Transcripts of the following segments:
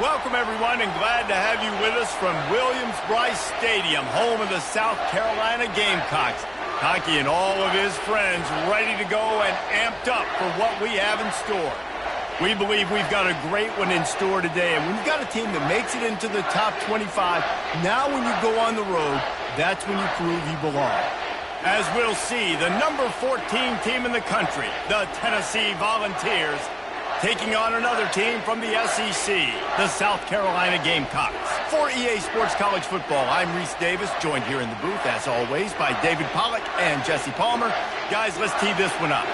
Welcome, everyone, and glad to have you with us from Williams-Brice Stadium, home of the South Carolina Gamecocks. Hockey and all of his friends ready to go and amped up for what we have in store. We believe we've got a great one in store today, and when you've got a team that makes it into the top 25, now when you go on the road, that's when you prove you belong. As we'll see, the number 14 team in the country, the Tennessee Volunteers, taking on another team from the SEC, the South Carolina Gamecocks. For EA Sports College Football, I'm Reese Davis, joined here in the booth, as always, by David Pollack and Jesse Palmer. Guys, let's tee this one up.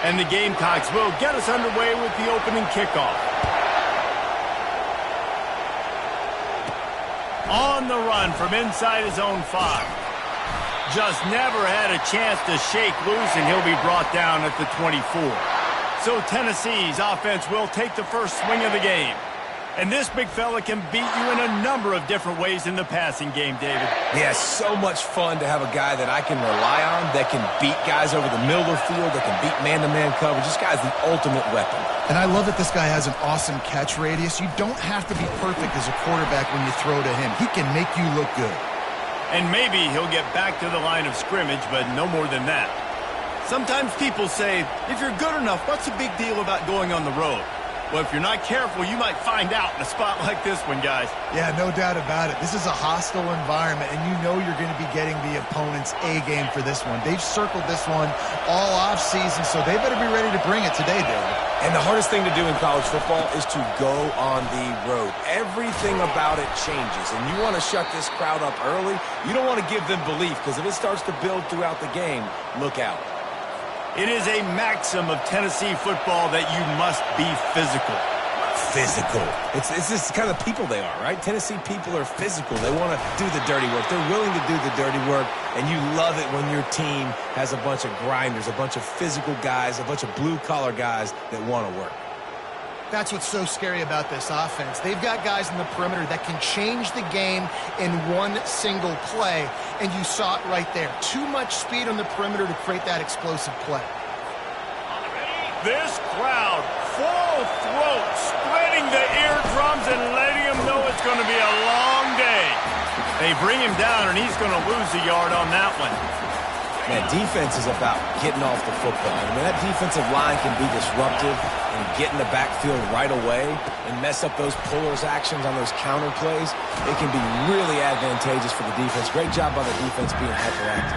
And the Gamecocks will get us underway with the opening kickoff. On the run from inside his own 5. Just never had a chance to shake loose, and he'll be brought down at the 24. So Tennessee's offense will take the first swing of the game. And this big fella can beat you in a number of different ways in the passing game, David. Yeah, so much fun to have a guy that I can rely on, that can beat guys over the middle of the field, that can beat man-to-man coverage. This guy's the ultimate weapon. And I love that this guy has an awesome catch radius. You don't have to be perfect as a quarterback when you throw to him. He can make you look good. And maybe he'll get back to the line of scrimmage, but no more than that. Sometimes people say, if you're good enough, what's the big deal about going on the road? Well, if you're not careful, you might find out in a spot like this one, guys. Yeah, no doubt about it. This is a hostile environment, and you know you're going to be getting the opponent's A-game for this one. They've circled this one all off-season, so they better be ready to bring it today, David. And the hardest thing to do in college football is to go on the road. Everything about it changes, and you want to shut this crowd up early. You don't want to give them belief, because if it starts to build throughout the game, look out. It is a maxim of Tennessee football that you must be physical. Physical. It's just kind of people they are, right? Tennessee people are physical. They want to do the dirty work. They're willing to do the dirty work, and you love it when your team has a bunch of grinders, a bunch of physical guys, a bunch of blue-collar guys that want to work. That's what's so scary about this offense. They've got guys in the perimeter that can change the game in one single play, and you saw it right there. Too much speed on the perimeter to create that explosive play. This crowd, full throat, splitting the eardrums and letting him know it's going to be a long day. They bring him down, and he's going to lose a yard on that one. Man, defense is about getting off the football. I mean, that defensive line can be disruptive and get in the backfield right away and mess up those pullers actions on those counter plays. It can be really advantageous for the defense. Great job by the defense being hyperactive.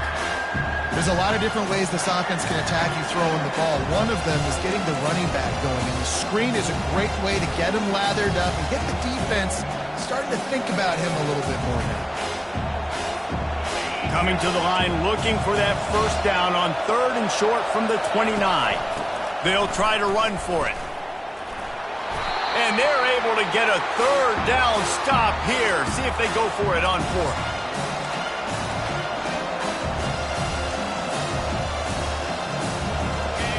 There's a lot of different ways this offense can attack you throwing the ball. One of them is getting the running back going, and the screen is a great way to get him lathered up and get the defense starting to think about him a little bit more now. Coming to the line, looking for that first down on 3rd and short from the 29. They'll try to run for it. And they're able to get a 3rd down stop here. See if they go for it on 4th.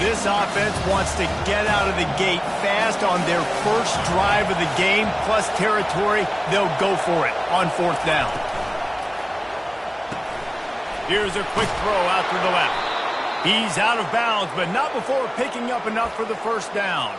This offense wants to get out of the gate fast on their first drive of the game, plus territory. They'll go for it on 4th down. Here's a quick throw out to the left. He's out of bounds, but not before picking up enough for the first down.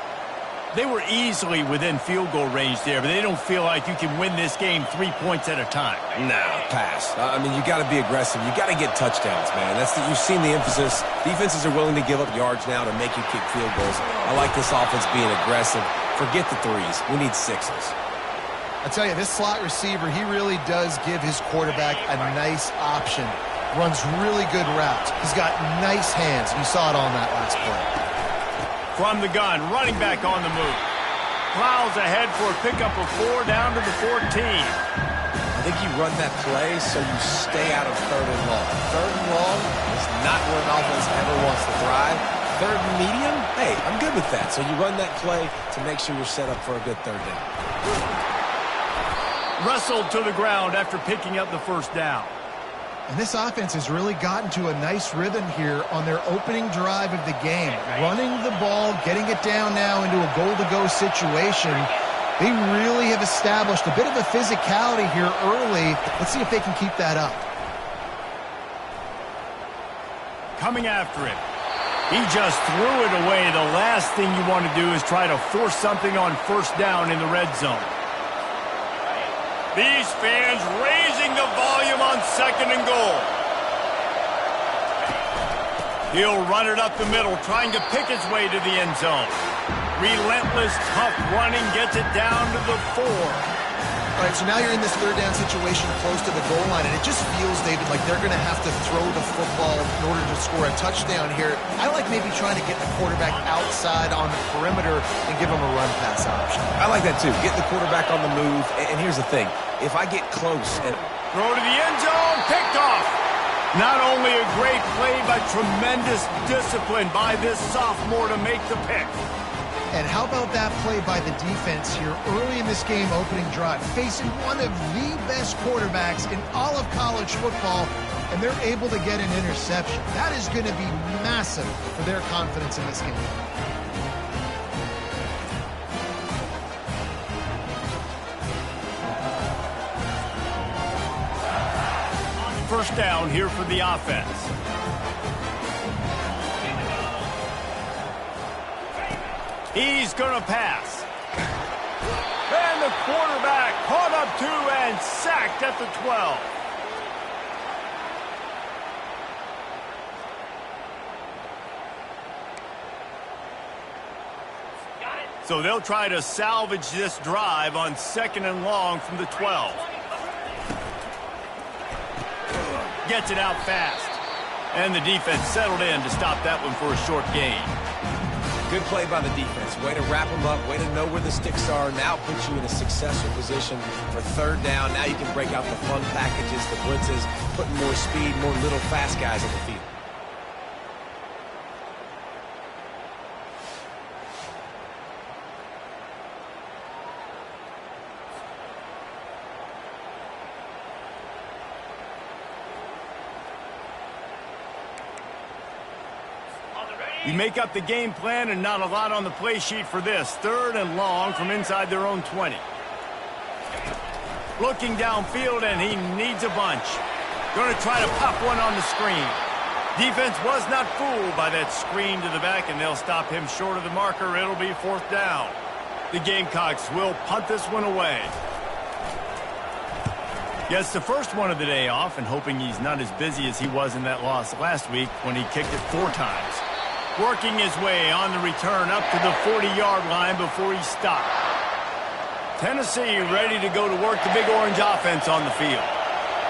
They were easily within field goal range there, but they don't feel like you can win this game 3 points at a time. No, pass. I mean, you got to be aggressive. You got to get touchdowns, man. You've seen the emphasis. Defenses are willing to give up yards now to make you kick field goals. I like this offense being aggressive. Forget the 3s. We need 6s. I tell you, this slot receiver, he really does give his quarterback a nice option. Runs really good routes. He's got nice hands. You saw it on that last play. From the gun, running back on the move. Plows ahead for a pickup of 4 down to the 14. I think you run that play so you stay out of 3rd and long. 3rd and long is not where an offense ever wants to thrive. 3rd and medium, hey, I'm good with that. So you run that play to make sure you're set up for a good 3rd down. Wrestled to the ground after picking up the first down. And this offense has really gotten to a nice rhythm here on their opening drive of the game. Running the ball, getting it down now into a goal-to-go situation. They really have established a bit of a physicality here early. Let's see if they can keep that up. coming after it. He just threw it away. The last thing you want to do is try to force something on first down in the red zone. These fans raising the volume on 2nd and goal. He'll run it up the middle, trying to pick his way to the end zone. Relentless, tough running gets it down to the 4. All right, so now you're in this 3rd down situation close to the goal line, and it just feels, David, like they're going to have to throw the football in order to score a touchdown here. I like maybe trying to get the quarterback outside on the perimeter and give him a run-pass option. I like that, too. Get the quarterback on the move. And here's the thing. If I get close and throw to the end zone, picked off. Not only a great play, but tremendous discipline by this sophomore to make the pick. And how about that play by the defense here early in this game opening drive, facing one of the best quarterbacks in all of college football, and they're able to get an interception. That is going to be massive for their confidence in this game. First down here for the offense. He's going to pass. And the quarterback caught up to and sacked at the 12. So they'll try to salvage this drive on 2nd and long from the 12. Gets it out fast. And the defense settled in to stop that one for a short gain. good play by the defense. Way to wrap them up. Way to know where the sticks are. Now puts you in a successful position for 3rd down. Now you can break out the fun packages, the blitzes, putting more speed, more little fast guys on the field. You make up the game plan and not a lot on the play sheet for this. 3rd and long from inside their own 20. Looking downfield, and he needs a bunch. Going to try to pop one on the screen. Defense was not fooled by that screen to the back, and they'll stop him short of the marker. It'll be 4th down. The Gamecocks will punt this one away. Gets the first one of the day off, and hoping he's not as busy as he was in that loss last week when he kicked it 4 times. Working his way on the return up to the 40-yard line before he stopped. Tennessee ready to go to work the Big Orange offense on the field.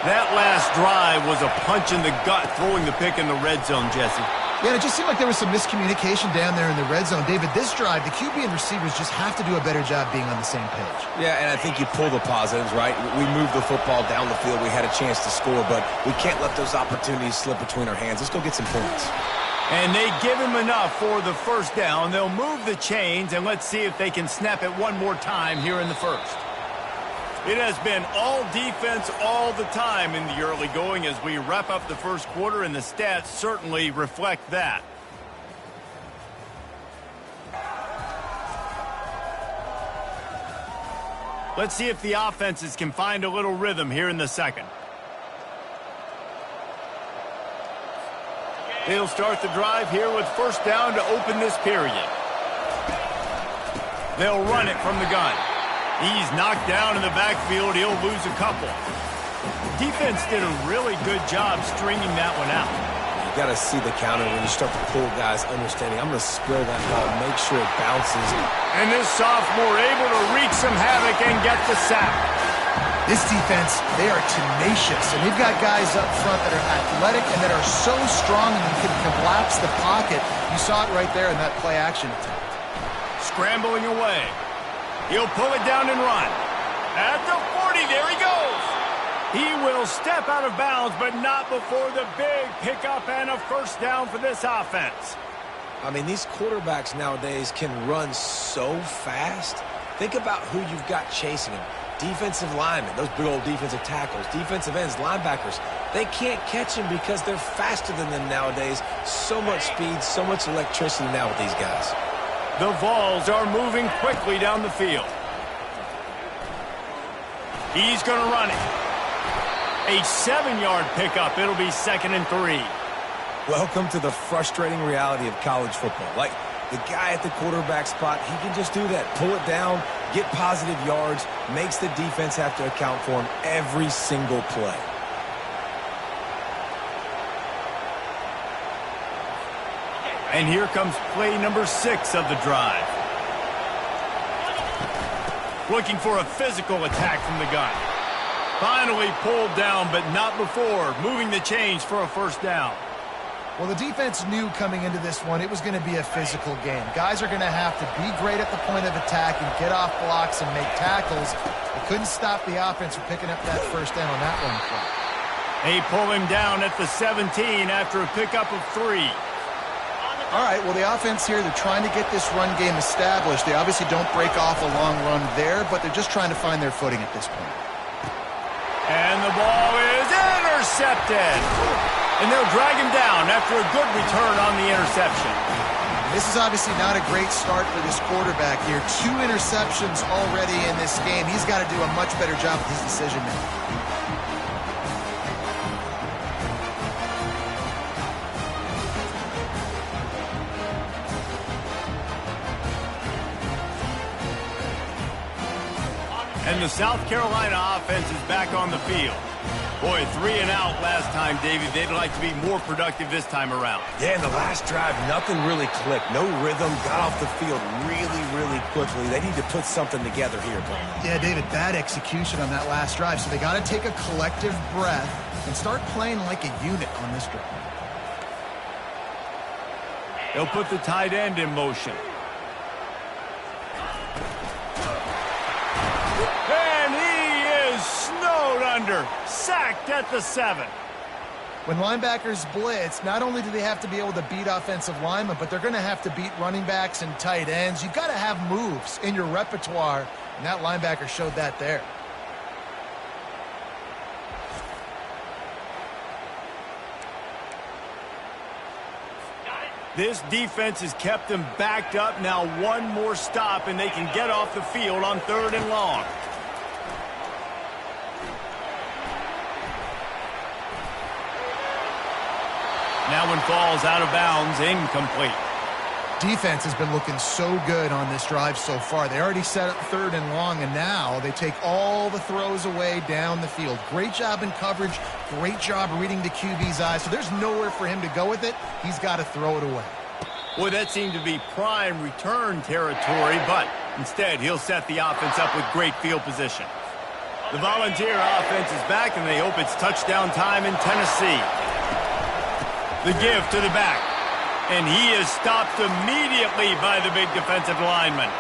That last drive was a punch in the gut, throwing the pick in the red zone, Jesse. Yeah, it just seemed like there was some miscommunication down there in the red zone. David, this drive, the QB and receivers just have to do a better job being on the same page. Yeah, and I think you pull the positives, right? We moved the football down the field. We had a chance to score, but we can't let those opportunities slip between our hands. Let's go get some points. And they give him enough for the first down. They'll move the chains, and let's see if they can snap it one more time here in the first. It has been all defense all the time in the early going as we wrap up the first quarter, and the stats certainly reflect that. Let's see if the offenses can find a little rhythm here in the second. They'll start the drive here with first down to open this period. They'll run it from the gun. He's knocked down in the backfield. He'll lose a couple. Defense did a really good job stringing that one out. You got to see the counter when you start to pull guys understanding. I'm going to spill that ball, make sure it bounces. And this sophomore able to wreak some havoc and get the sack. This defense, they are tenacious, and they've got guys up front that are athletic and that are so strong and can collapse the pocket. You saw it right there in that play-action attempt. Scrambling away. He'll pull it down and run. At the 40, there he goes. He will step out of bounds, but not before the big pickup and a first down for this offense. I mean, these quarterbacks nowadays can run so fast. Think about who you've got chasing them. Defensive linemen, those big old defensive tackles, defensive ends, linebackers, they can't catch him because they're faster than them nowadays. So much speed, so much electricity now with these guys. The Vols are moving quickly down the field. He's going to run it. A 7-yard pickup. It'll be 2nd and 3. Welcome to the frustrating reality of college football. Like, the guy at the quarterback spot, he can just do that. Pull it down, get positive yards, makes the defense have to account for him every single play. And here comes play number 6 of the drive. Looking for a physical attack from the gun. Finally pulled down, but not before. Moving the chains for a first down. Well, the defense knew coming into this one it was going to be a physical game. Guys are going to have to be great at the point of attack and get off blocks and make tackles. They couldn't stop the offense from picking up that first down on that one play. They pull him down at the 17 after a pickup of 3. All right, well, the offense here, they're trying to get this run game established. They obviously don't break off a long run there, but they're just trying to find their footing at this point. And the ball is intercepted. And they'll drag him down after a good return on the interception. This is obviously not a great start for this quarterback here. 2 interceptions already in this game. He's got to do a much better job with his decision-making. And the South Carolina offense is back on the field. Boy, 3 and out last time, David. They'd like to be more productive this time around. Yeah, in the last drive, nothing really clicked. No rhythm, got off the field really quickly. They need to put something together here, Brandon. Yeah, David, bad execution on that last drive. So they got to take a collective breath and start playing like a unit on this drive. They'll put the tight end in motion. And he is snowed under. Sacked at the 7. When linebackers blitz, not only do they have to be able to beat offensive linemen, but they're going to have to beat running backs and tight ends. You've got to have moves in your repertoire, and that linebacker showed that there. This defense has kept them backed up. Now one more stop, and they can get off the field on 3rd and long. That one falls out of bounds, incomplete. Defense has been looking so good on this drive so far. They already set up 3rd and long, and now they take all the throws away down the field. Great job in coverage, great job reading the QB's eyes. So there's nowhere for him to go with it. He's got to throw it away. Boy, that seemed to be prime return territory, but instead he'll set the offense up with great field position. The Volunteer offense is back, and they hope it's touchdown time in Tennessee. The give to the back. And he is stopped immediately by the big defensive lineman.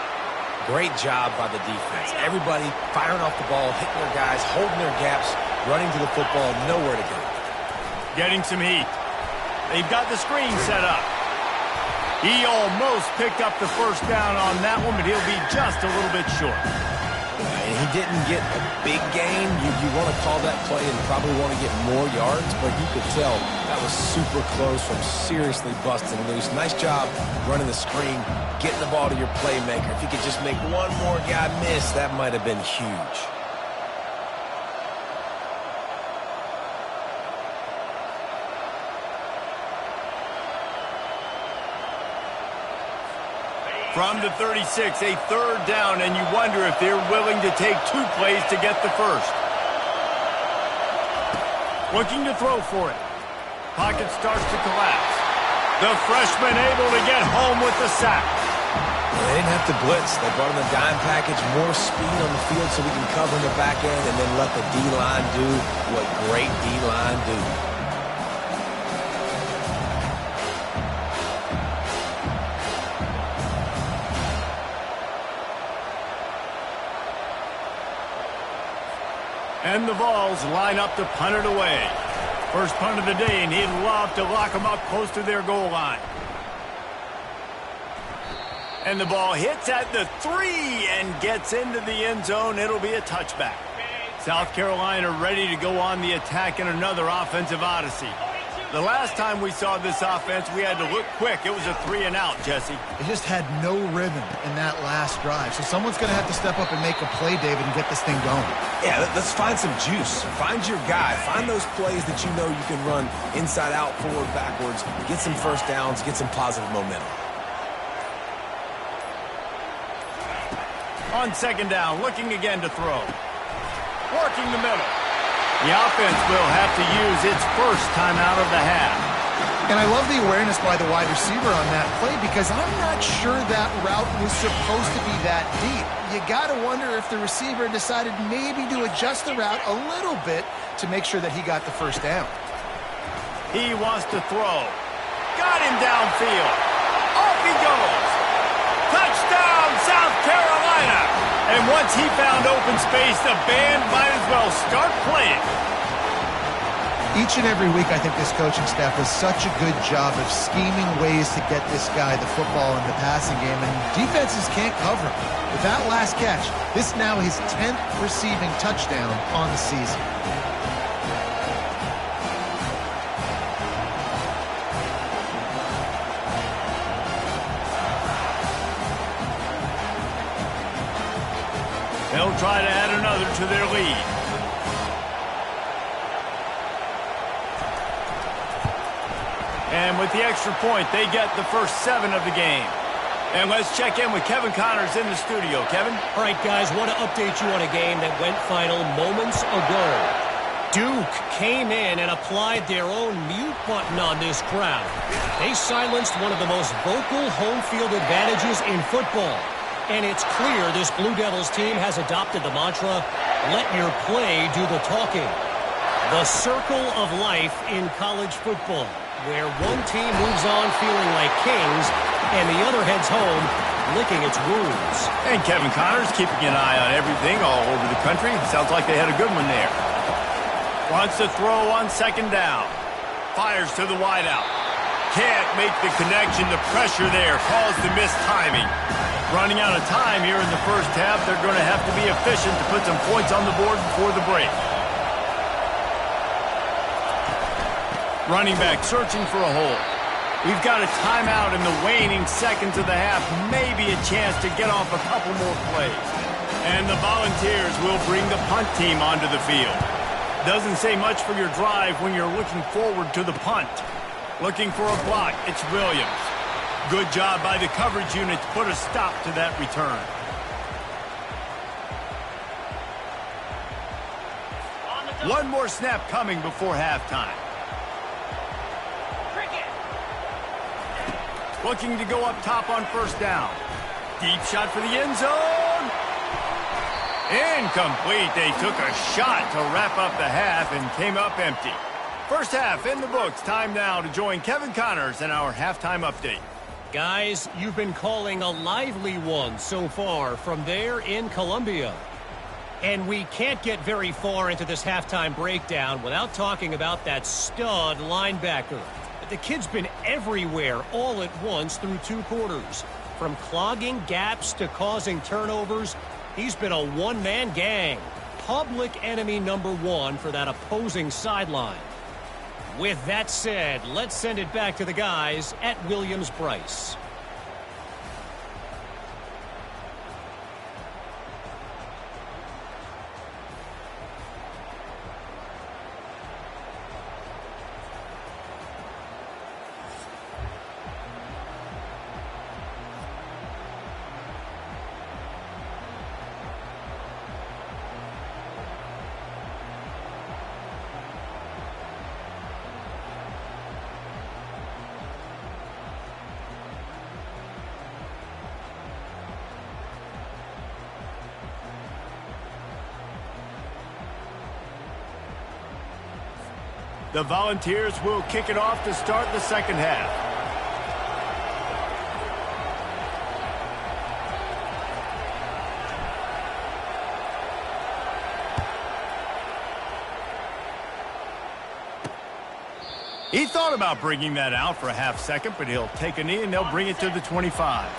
Great job by the defense. Everybody firing off the ball, hitting their guys, holding their gaps, running to the football, nowhere to go. Getting some heat. They've got the screen set up. He almost picked up the first down on that one, but he'll be just a little bit short. And he didn't get a big gain. You want to call that play and probably want to get more yards, but you could tell that was super close from seriously busting loose. Nice job running the screen, getting the ball to your playmaker. If you could just make one more guy miss, that might have been huge. From the 36, a 3rd down, and you wonder if they're willing to take 2 plays to get the first. Looking to throw for it. Pocket starts to collapse. The freshman able to get home with the sack. They didn't have to blitz. They brought in the dime package, more speed on the field so we can cover in the back end and then let the D-line do what great D-line do. And the Vols line up to punt it away. First punt of the day, and he'd love to lock them up close to their goal line. And the ball hits at the 3 and gets into the end zone. It'll be a touchback. South Carolina ready to go on the attack in another offensive odyssey. The last time we saw this offense, we had to look quick. It was a 3-and-out, Jesse. They just had no rhythm in that last drive. So someone's going to have to step up and make a play, David, and get this thing going. Yeah, let's find some juice. Find your guy. Find those plays that you know you can run inside out, forward, backwards, get some first downs, get some positive momentum. On second down, looking again to throw. Working the middle. The offense will have to use its first time out of the half. And I love the awareness by the wide receiver on that play because I'm not sure that route was supposed to be that deep. You got to wonder if the receiver decided maybe to adjust the route a little bit to make sure that he got the first down. He wants to throw. Got him downfield. Off he goes. Touchdown, South Carolina. And once he found open space, the band might as well start playing. Each and every week, I think this coaching staff does such a good job of scheming ways to get this guy the football in the passing game, and defenses can't cover him. With that last catch, this now his 10th receiving touchdown on the season. They'll try to add another to their lead. And with the extra point, they get the first 7 of the game. And let's check in with Kevin Connors in the studio. Kevin? All right, guys, want to update you on a game that went final moments ago. Duke came in and applied their own mute button on this crowd. They silenced one of the most vocal home field advantages in football. And it's clear this Blue Devils team has adopted the mantra, let your play do the talking. The circle of life in college football, where one team moves on feeling like kings and the other heads home licking its wounds. And Kevin Connors keeping an eye on everything all over the country. Sounds like they had a good one there. Wants to throw on second down. Fires to the wideout. Can't make the connection. The pressure there caused the missed timing. Running out of time here in the first half, they're going to have to be efficient to put some points on the board before the break. Running back searching for a hole. We've got a timeout in the waning seconds of the half. Maybe a chance to get off a couple more plays. And the Volunteers will bring the punt team onto the field. Doesn't say much for your drive when you're looking forward to the punt. Looking for a block, it's Williams. Good job by the coverage unit to put a stop to that return. One more snap coming before halftime. Looking to go up top on first down. Deep shot for the end zone. Incomplete. They took a shot to wrap up the half and came up empty. First half in the books. Time now to join Kevin Connors in our halftime update. Guys, you've been calling a lively one so far from there in Columbia. And we can't get very far into this halftime breakdown without talking about that stud linebacker. The kid's been everywhere all at once through 2 quarters. From clogging gaps to causing turnovers, he's been a one-man gang. Public enemy number 1 for that opposing sideline. With that said, let's send it back to the guys at Williams-Brice. The Volunteers will kick it off to start the second half. He thought about bringing that out for a half second, but he'll take a knee and they'll bring it to the 25.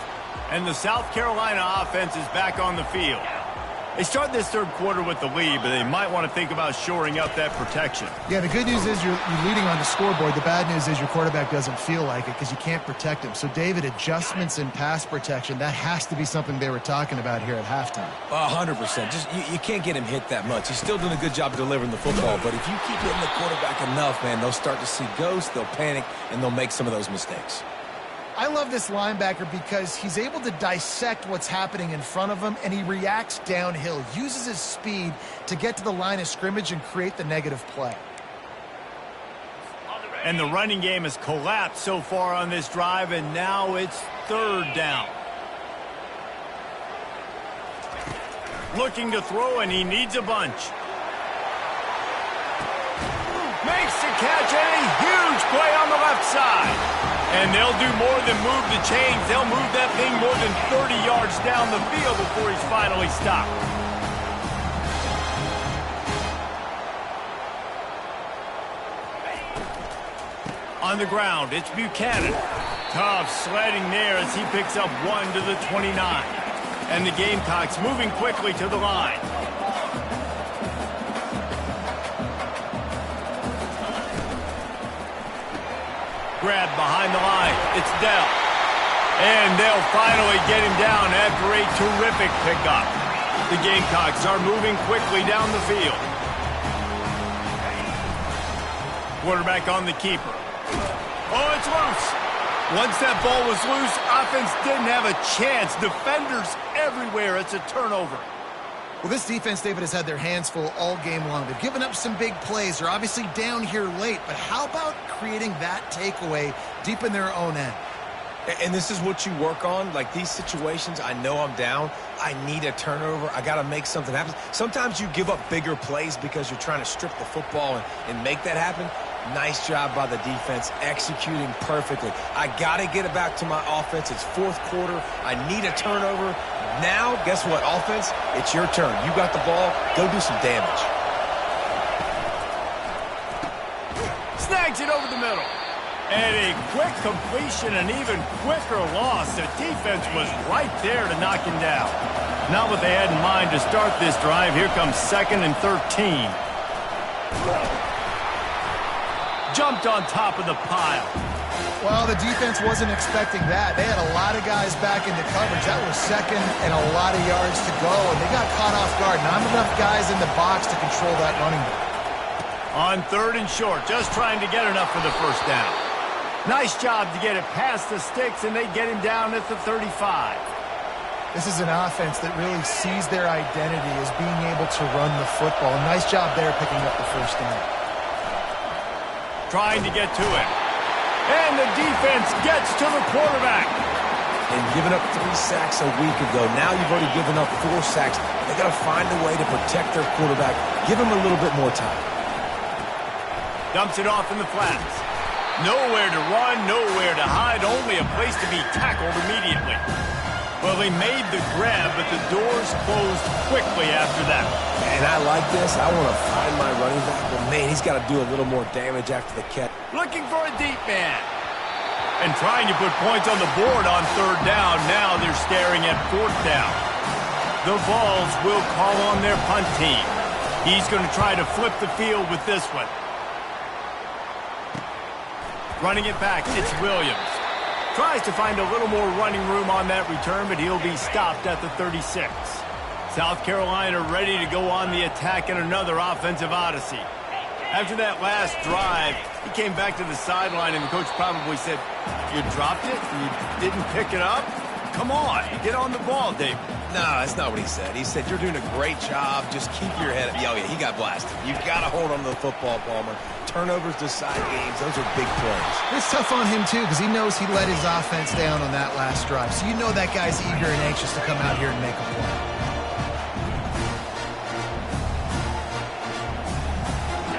And the South Carolina offense is back on the field. They start this third quarter with the lead, but they might want to think about shoring up that protection. Yeah, the good news is you're leading on the scoreboard. The bad news is your quarterback doesn't feel like it because you can't protect him. So, David, adjustments in pass protection, that has to be something they were talking about here at halftime. 100%. Just you can't get him hit that much. He's still doing a good job delivering the football, but if you keep hitting the quarterback enough, man, they'll start to see ghosts, they'll panic, and they'll make some of those mistakes. I love this linebacker because he's able to dissect what's happening in front of him, and he reacts downhill, uses his speed to get to the line of scrimmage and create the negative play. And the running game has collapsed so far on this drive, and now it's third down. Looking to throw, and he needs a bunch. Makes the catch, and a huge play on the left side. And they'll do more than move the chains. They'll move that thing more than 30 yards down the field before he's finally stopped. On the ground, it's Buchanan. Tough sledding there as he picks up 1 to the 29. And the Gamecocks moving quickly to the line. Grab behind the line. It's Dell. And they'll finally get him down after a terrific pickup. The Gamecocks are moving quickly down the field. Quarterback on the keeper. Oh, it's loose. Once that ball was loose, offense didn't have a chance. Defenders everywhere. It's a turnover. Well, this defense, David, has had their hands full all game long. They've given up some big plays. They're obviously down here late, but how about creating that takeaway deep in their own end? And this is what you work on. Like these situations, I know I'm down. I need a turnover. I got to make something happen. Sometimes you give up bigger plays because you're trying to strip the football and make that happen. Nice job by the defense, executing perfectly. I got to get it back to my offense. It's fourth quarter. I need a turnover. Now, guess what, offense? It's your turn. You got the ball. Go do some damage. Snags it over the middle. And a quick completion, an even quicker loss. The defense was right there to knock him down. Not what they had in mind to start this drive. Here comes 2nd and 13. Jumped on top of the pile. Well, the defense wasn't expecting that. They had a lot of guys back into coverage. That was second and a lot of yards to go, and they got caught off guard. Not enough guys in the box to control that running back. On 3rd and short, just trying to get enough for the first down. Nice job to get it past the sticks, and they get him down at the 35. This is an offense that really sees their identity as being able to run the football. Nice job there picking up the first down. Trying to get to it. And the defense gets to the quarterback. And giving up 3 sacks a week ago. Now you've already given up 4 sacks. They got to find a way to protect their quarterback. Give him a little bit more time. Dumps it off in the flats. Nowhere to run, nowhere to hide, only a place to be tackled immediately. Well, he made the grab, but the doors closed quickly after that. And I like this. I want to find my running back, but man, he's got to do a little more damage after the catch. Looking for a deep man. And trying to put points on the board on 3rd down. Now they're staring at 4th down. The Vols will call on their punt team. He's going to try to flip the field with this one. Running it back, it's Williams. Tries to find a little more running room on that return, but he'll be stopped at the 36. South Carolina ready to go on the attack in another offensive odyssey. After that last drive, he came back to the sideline, and the coach probably said, "You dropped it? You didn't pick it up? Come on, get on the ball, Dave." No, that's not what he said. He said, "You're doing a great job. Just keep your head up." Oh, yeah, he got blasted. You've got to hold on to the football, Palmer. Turnovers decide games. Those are big plays. It's tough on him, too, because he knows he let his offense down on that last drive. So you know that guy's eager and anxious to come out here and make a play.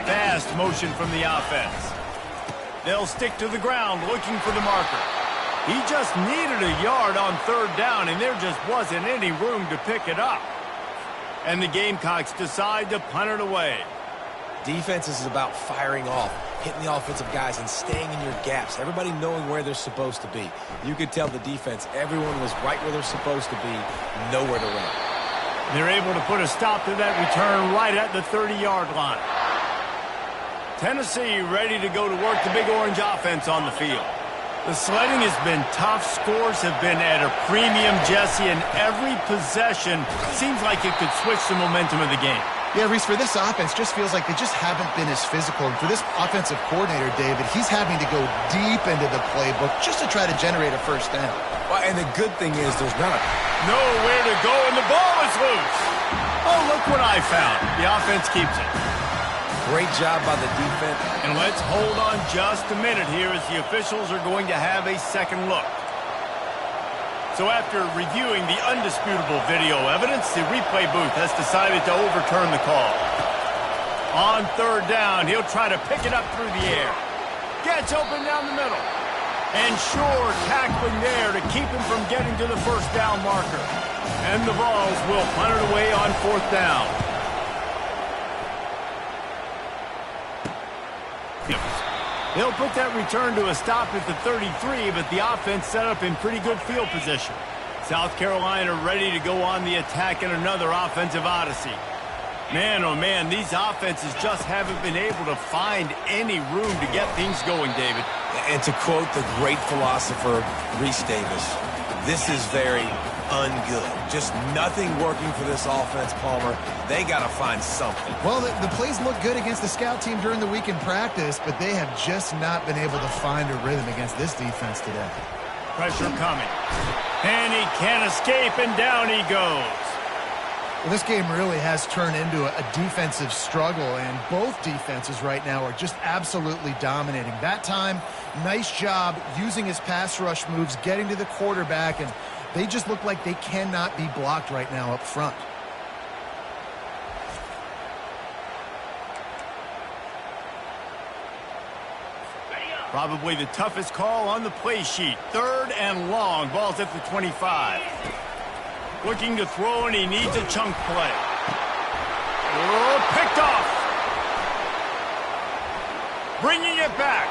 Fast motion from the offense. They'll stick to the ground looking for the marker. He just needed a yard on 3rd down, and there just wasn't any room to pick it up. And the Gamecocks decide to punt it away. Defense is about firing off, hitting the offensive guys, and staying in your gaps. Everybody knowing where they're supposed to be. You could tell the defense, everyone was right where they're supposed to be, nowhere to run. They're able to put a stop to that return right at the 30-yard line. Tennessee ready to go to work the Big Orange offense on the field. The sledding has been tough. Scores have been at a premium, Jesse, and every possession seems like it could switch the momentum of the game. Yeah, Reese, for this offense, just feels like they just haven't been as physical. And for this offensive coordinator, David, he's having to go deep into the playbook just to try to generate a first down. Well, and the good thing is there's not nowhere to go, and the ball is loose. Oh, look what I found. The offense keeps it. Great job by the defense. And let's hold on just a minute here as the officials are going to have a second look. So after reviewing the undisputable video evidence, the replay booth has decided to overturn the call. On third down, he'll try to pick it up through the air. Gets open down the middle. And sure tackling there to keep him from getting to the first down marker. And the Vols will punt it away on fourth down. He'll put that return to a stop at the 33, but the offense set up in pretty good field position. South Carolina ready to go on the attack in another offensive odyssey. Man, oh man, these offenses just haven't been able to find any room to get things going, David. And to quote the great philosopher Reese Davis, this is very ungood. Just nothing working for this offense, Palmer. They got to find something. Well, the plays look good against the scout team during the week in practice, but they have just not been able to find a rhythm against this defense today. Pressure coming. And he can't escape, and down he goes. Well, this game really has turned into a defensive struggle, and both defenses right now are just absolutely dominating. That time, nice job using his pass rush moves, getting to the quarterback, and they just look like they cannot be blocked right now up front. Probably the toughest call on the play sheet. Third and long. Ball's at the 25. Looking to throw, and he needs a chunk play. Oh, picked off. Bringing it back.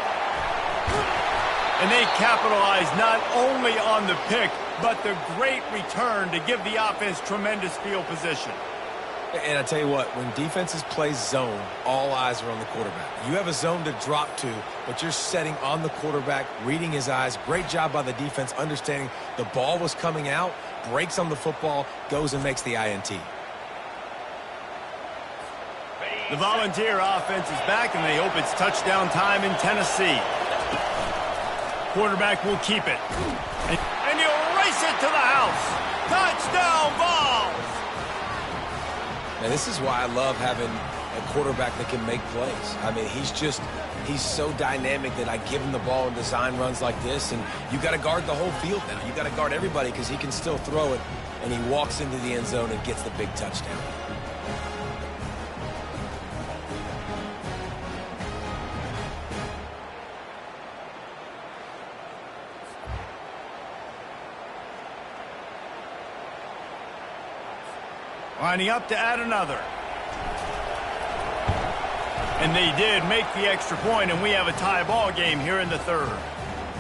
And they capitalize not only on the pick, but the great return to give the offense tremendous field position. And I tell you what, when defenses play zone, all eyes are on the quarterback. You have a zone to drop to, but you're setting on the quarterback, reading his eyes. Great job by the defense, understanding the ball was coming out, breaks on the football, goes and makes the INT. The Volunteer offense is back, and they hope it's touchdown time in Tennessee. Quarterback will keep it. And he'll race it to the house. Touchdown, Vols! And this is why I love having a quarterback that can make plays. I mean, he's so dynamic that I give him the ball in design runs like this, and you got to guard the whole field now. You got to guard everybody because he can still throw it, and he walks into the end zone and gets the big touchdown. Lining up to add another. And they did make the extra point, and we have a tie ball game here in the third.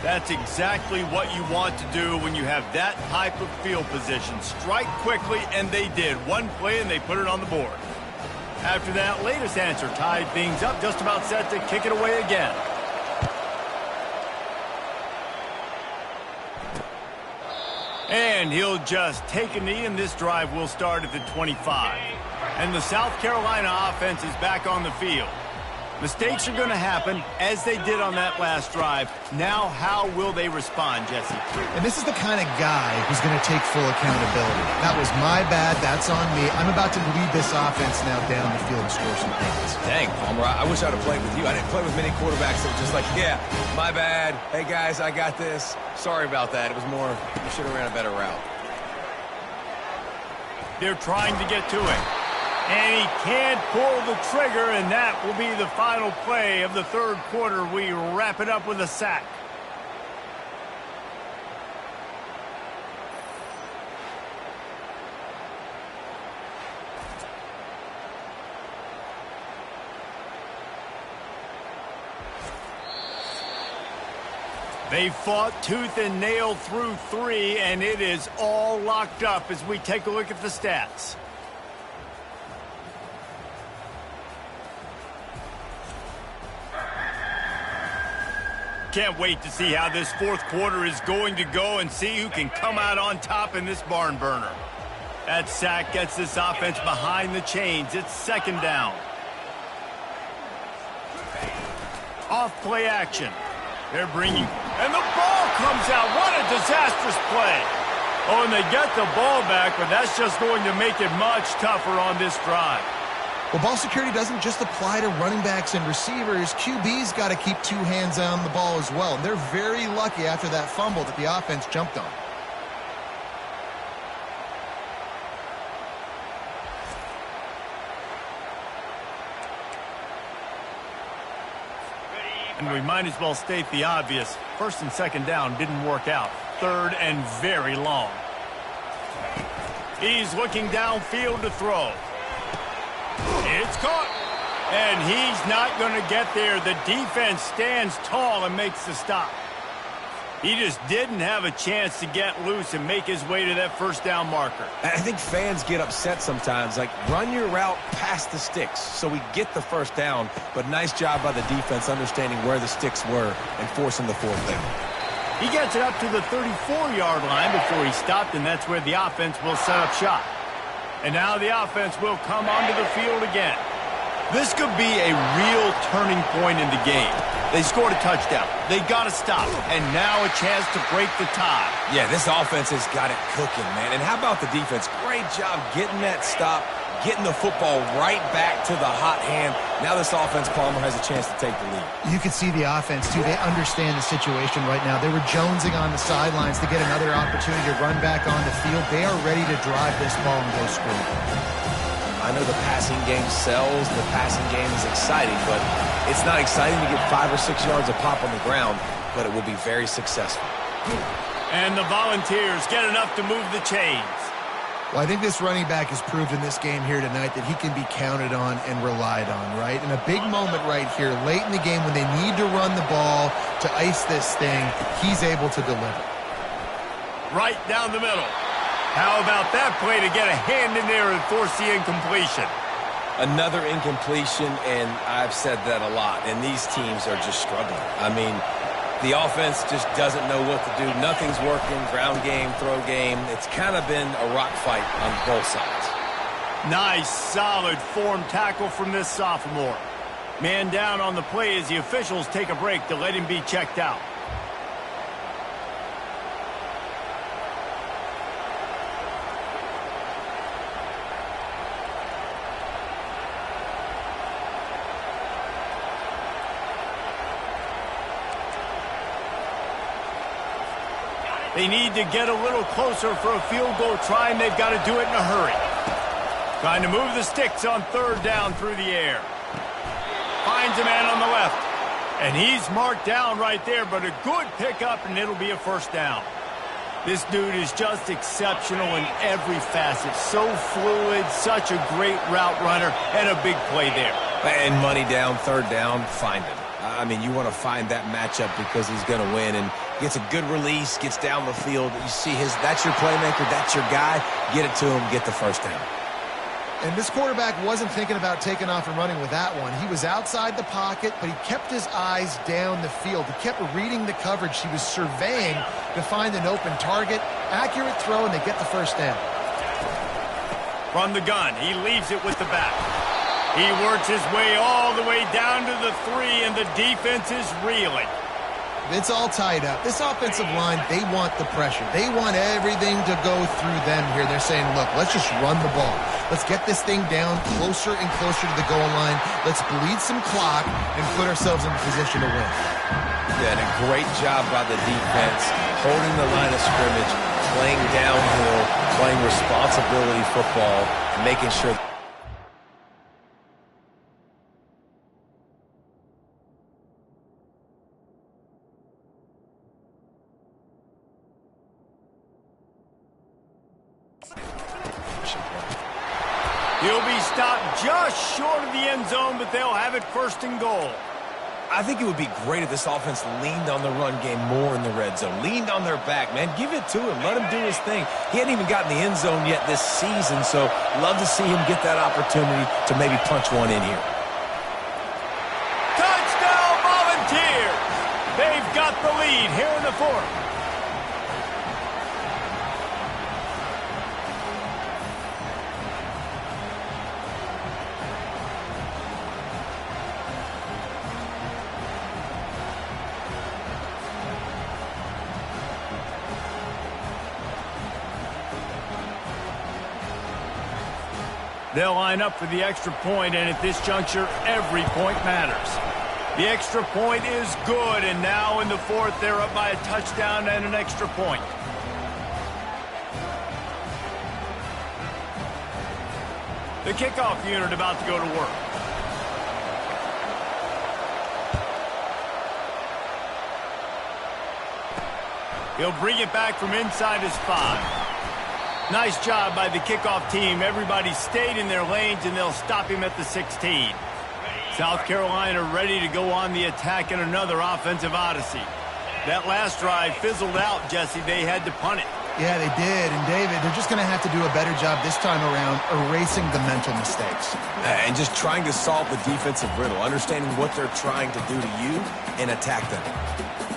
That's exactly what you want to do when you have that type of field position. Strike quickly, and they did. One play, and they put it on the board. After that latest answer tied things up, just about set to kick it away again. And he'll just take a knee, and this drive will start at the 25. And the South Carolina offense is back on the field. Mistakes are going to happen, as they did on that last drive. Now, how will they respond, Jesse? And this is the kind of guy who's going to take full accountability. That was my bad. That's on me. I'm about to lead this offense now down the field and score some points. Dang, Palmer, I wish I would have played with you. I didn't play with many quarterbacks that were just like, yeah, my bad. Hey, guys, I got this. Sorry about that. It was more, you should have ran a better route. They're trying to get to it. And he can't pull the trigger, and that will be the final play of the third quarter. We wrap it up with a sack. They fought tooth and nail through three, and it is all locked up as we take a look at the stats. can't wait to see how this fourth quarter is going to go and see who can come out on top in this barn burner. That sack gets this offense behind the chains. It's second down. Off play action. They're bringing, and the ball comes out. What a disastrous play. Oh, and they get the ball back, but that's just going to make it much tougher on this drive. Well, ball security doesn't just apply to running backs and receivers. QB's got to keep two hands on the ball as well. And they're very lucky after that fumble that the offense jumped on. And we might as well state the obvious. First and second down didn't work out. Third and very long. He's looking downfield to throw. It's caught. And he's not going to get there. The defense stands tall and makes the stop. He just didn't have a chance to get loose and make his way to that first down marker. I think fans get upset sometimes. Like, run your route past the sticks so we get the first down. But nice job by the defense understanding where the sticks were and forcing the fourth down. He gets it up to the 34-yard line before he stopped, and that's where the offense will set up shop. And now the offense will come onto the field again. This could be a real turning point in the game. They scored a touchdown. They got to stop. And now a chance to break the tie. Yeah, this offense has got it cooking, man. And how about the defense? Great job getting that stop, getting the football right back to the hot hand. Now this offense, Palmer, has a chance to take the lead. You can see the offense, too. They understand the situation right now. They were jonesing on the sidelines to get another opportunity to run back on the field. They are ready to drive this ball and go score. I know the passing game sells, the passing game is exciting, but it's not exciting to get 5 or 6 yards of pop on the ground, but it will be very successful. And the Volunteers get enough to move the chains. Well, I think this running back has proved in this game here tonight that he can be counted on and relied on, right? In a big moment right here, late in the game when they need to run the ball to ice this thing, he's able to deliver. Right down the middle. How about that play to get a hand in there and force the incompletion? Another incompletion, and I've said that a lot, and these teams are just struggling. I mean, the offense just doesn't know what to do. Nothing's working, ground game, throw game. It's kind of been a rock fight on both sides. Nice, solid form tackle from this sophomore. Man down on the play as the officials take a break to let him be checked out. They need to get a little closer for a field goal try, and they've got to do it in a hurry. Trying to move the sticks on third down through the air. Finds a man on the left. And he's marked down right there, but a good pickup, and it'll be a first down. This dude is just exceptional in every facet. So fluid, such a great route runner, and a big play there. And money down, third down, find him. I mean, you want to find that matchup because he's going to win, and gets a good release, gets down the field. You see that's your playmaker, that's your guy. Get it to him, get the first down. And this quarterback wasn't thinking about taking off and running with that one. He was outside the pocket, but he kept his eyes down the field. He kept reading the coverage. He was surveying to find an open target. Accurate throw, and they get the first down. From the gun, he leaves it with the back. He works his way all the way down to the 3, and the defense is reeling. It's all tied up. This offensive line, they want the pressure. They want everything to go through them here. They're saying, look, let's just run the ball. Let's get this thing down closer and closer to the goal line. Let's bleed some clock and put ourselves in a position to win. Yeah, and a great job by the defense, holding the line of scrimmage, playing downhill, playing responsibility football, making sure He'll be stopped just short of the end zone, but they'll have it first and goal. I think it would be great if this offense leaned on the run game more in the red zone. Leaned on their back, man. Give it to him. Let him do his thing. He hadn't even gotten the end zone yet this season, so love to see him get that opportunity to maybe punch one in here. Touchdown, Volunteers! They've got here in the fourth. They'll line up for the extra point, and at this juncture, every point matters. The extra point is good, and now in the fourth, they're up by a touchdown and an extra point. The kickoff unit about to go to work. He'll bring it back from inside his 5. Nice job by the kickoff team. Everybody stayed in their lanes, and they'll stop him at the 16. South Carolina ready to go on the attack in another offensive odyssey. That last drive fizzled out, Jesse. They had to punt it. Yeah, they did. And, David, they're just going to have to do a better job this time around erasing the mental mistakes. And just trying to solve the defensive riddle, understanding what they're trying to do to you and attack them.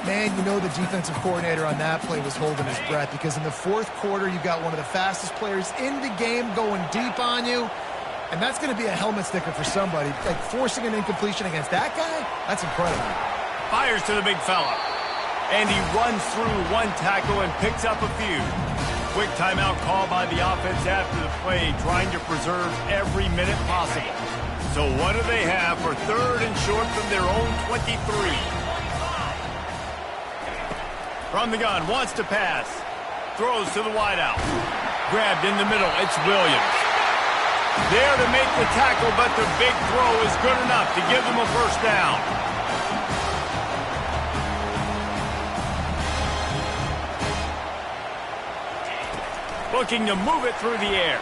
Man, you know the defensive coordinator on that play was holding his breath because in the fourth quarter, you got one of the fastest players in the game going deep on you, and that's going to be a helmet sticker for somebody. Like forcing an incompletion against that guy, that's incredible. Fires to the big fella. And he runs through one tackle and picks up a few. Quick timeout call by the offense after the play, trying to preserve every minute possible. So what do they have for third and short from their own 23? From the gun, wants to pass. Throws to the wideout. Grabbed in the middle, it's Williams. There to make the tackle, but the big throw is good enough to give them a first down. Looking to move it through the air.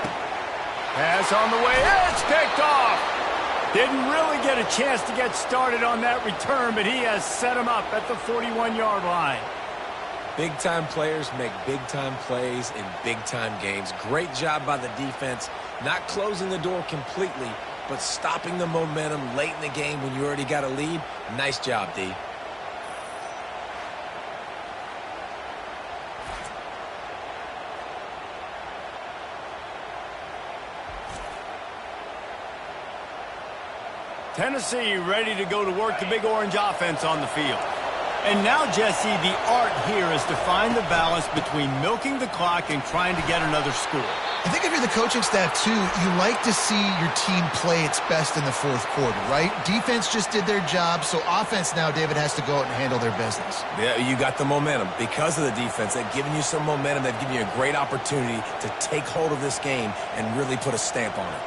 Pass on the way, it's picked off. Didn't really get a chance to get started on that return, but he has set him up at the 41-yard line. Big-time players make big-time plays in big-time games. Great job by the defense, not closing the door completely, but stopping the momentum late in the game when you already got a lead. Nice job, D. Tennessee ready to go to work the Big Orange offense on the field. And now, Jesse, the art here is to find the balance between milking the clock and trying to get another score. I think if you're the coaching staff, too, you like to see your team play its best in the fourth quarter, right? Defense just did their job, so offense now, David, has to go out and handle their business. Yeah, you got the momentum. Because of the defense, they've given you some momentum. They've given you a great opportunity to take hold of this game and really put a stamp on it.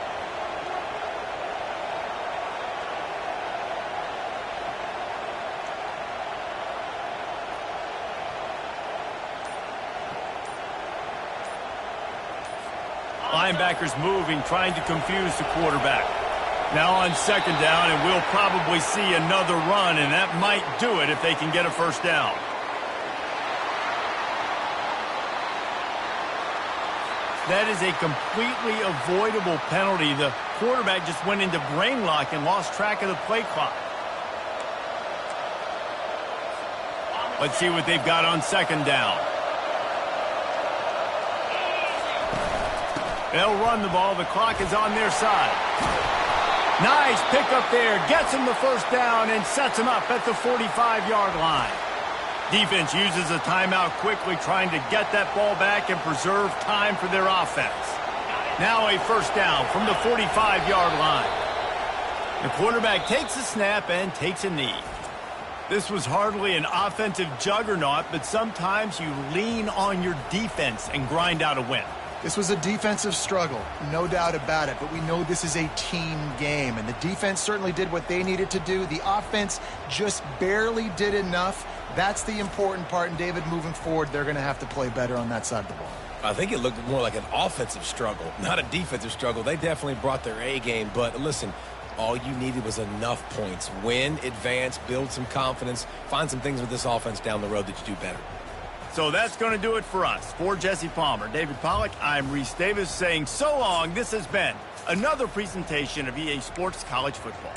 Linebackers moving, trying to confuse the quarterback. Now on second down, and we'll probably see another run, and that might do it if they can get a first down. That is a completely avoidable penalty. The quarterback just went into brain lock and lost track of the play clock. Let's see what they've got on second down. They'll run the ball. The clock is on their side. Nice pickup there. Gets him the first down and sets him up at the 45-yard line. Defense uses a timeout quickly, trying to get that ball back and preserve time for their offense. Now a first down from the 45-yard line. The quarterback takes a snap and takes a knee. This was hardly an offensive juggernaut, but sometimes you lean on your defense and grind out a win. This was a defensive struggle, no doubt about it, but we know this is a team game, and the defense certainly did what they needed to do. The offense just barely did enough. That's the important part, and David, moving forward, they're going to have to play better on that side of the ball. I think it looked more like an offensive struggle, not a defensive struggle. They definitely brought their A game, but listen, all you needed was enough points. Win, advance, build some confidence, find some things with this offense down the road that you do better. So that's going to do it for us. For Jesse Palmer, David Pollack, I'm Reese Davis saying so long. This has been another presentation of EA Sports College Football.